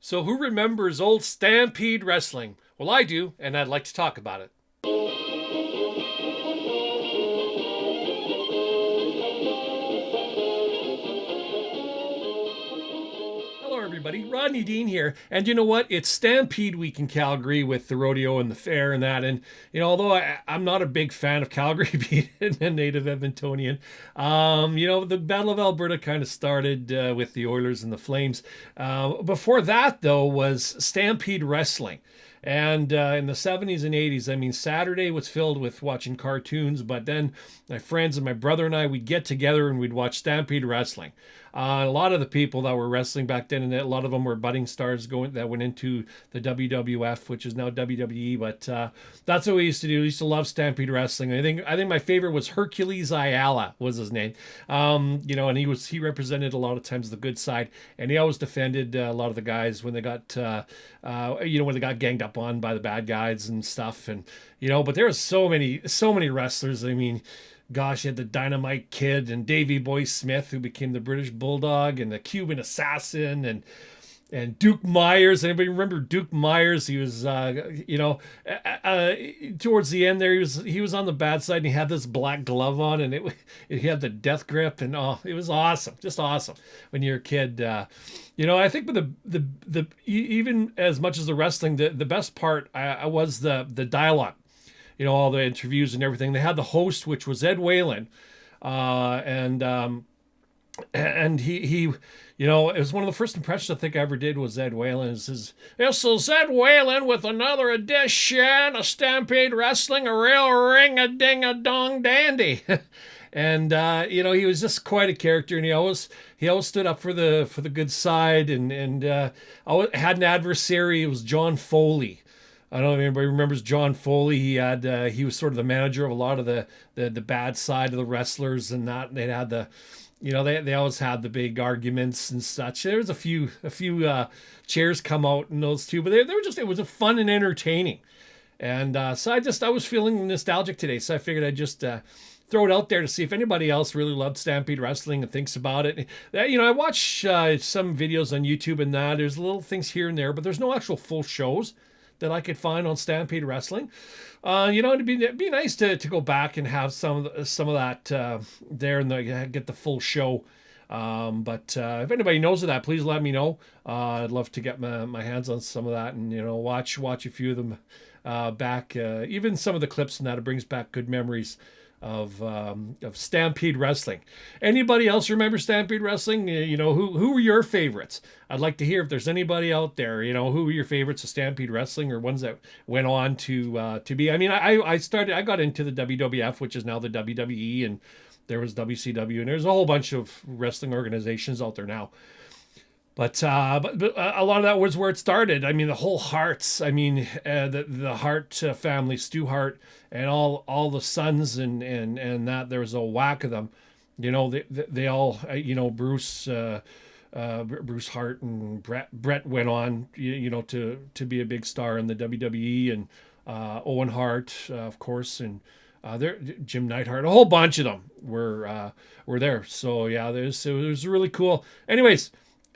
So who remembers old Stampede Wrestling? Well, I do, and I'd like to talk about it. Hello, everybody. Rodney Dean here. And you know what? It's Stampede Week in Calgary with the rodeo and the fair and that. And, although I'm not a big fan of Calgary being a native Edmontonian, the Battle of Alberta kind of started with the Oilers and the Flames. Before that, though, was Stampede Wrestling. And in the 70s and 80s, I mean, Saturday was filled with watching cartoons, but then my friends and my brother and I, we'd get together and we'd watch Stampede Wrestling. A lot of the people that were wrestling back then, and a lot of them were budding stars that went into the WWF, which is now WWE. But that's what we used to do. We used to love Stampede Wrestling. I think my favorite was Hercules Ayala was his name. And he represented a lot of times the good side, and he always defended a lot of the guys when they got when they got ganged up on by the bad guys and stuff. And but there was so many wrestlers. I mean, gosh, you had the Dynamite Kid and Davey Boy Smith, who became the British Bulldog, and the Cuban Assassin, and Duke Myers. Anybody remember Duke Myers? He was, towards the end there, he was on the bad side, and he had this black glove on, and he had the death grip, and it was awesome, just awesome when you're a kid. I think with the even as much as the wrestling, the best part was the dialogue. All the interviews and everything. They had the host, which was Ed Whalen, and he it was one of the first impressions I think I ever did was Ed Whalen. It says, "This is Ed Whalen with another edition of Stampede Wrestling, a real ring-a-ding-a-dong dandy." And he was just quite a character, and he always stood up for the good side, and always had an adversary. It was John Foley. I don't know if anybody remembers John Foley. He was sort of the manager of a lot of the bad side of the wrestlers, and that they had they always had the big arguments and such. There was a few chairs come out in those two, but they were just, it was a fun and entertaining. And so I was feeling nostalgic today, so I figured I'd just throw it out there to see if anybody else really loved Stampede Wrestling and thinks about it. I watch some videos on YouTube and that. There's little things here and there, but there's no actual full shows that I could find on Stampede Wrestling. It'd be nice to go back and have some of that there and get the full show. But if anybody knows of that, please let me know. I'd love to get my hands on some of that and watch a few of them back. Even some of the clips and that, it brings back good memories of Stampede Wrestling. Anybody else remember Stampede Wrestling? Who were your favorites? I'd like to hear if there's anybody out there. Who were your favorites of Stampede Wrestling, or ones that went on to be. I mean, I got into the WWF, which is now the WWE, and there was WCW, and there's a whole bunch of wrestling organizations out there now. But a lot of that was where it started. I mean, the whole Harts. I mean, the Hart family, Stu Hart, and all the sons and that. There was a whack of them. They all. Bruce Hart and Brett went on. To be a big star in the WWE, and Owen Hart, of course, and there Jim Neidhart. A whole bunch of them were there. So yeah, it was really cool. Anyways.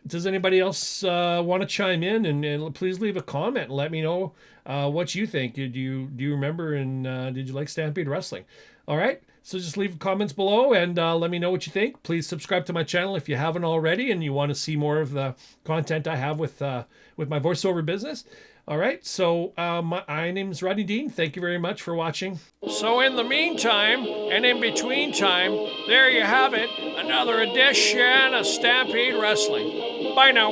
Does anybody else want to chime in? And please leave a comment and let me know what you think. Do you remember, and did you like Stampede Wrestling? All right. So just leave comments below and let me know what you think. Please subscribe to my channel if you haven't already and you want to see more of the content I have with my voiceover business. All right, so my name is Rodney Dean. Thank you very much for watching. So in the meantime, and in between time, there you have it, another edition of Stampede Wrestling. Bye now.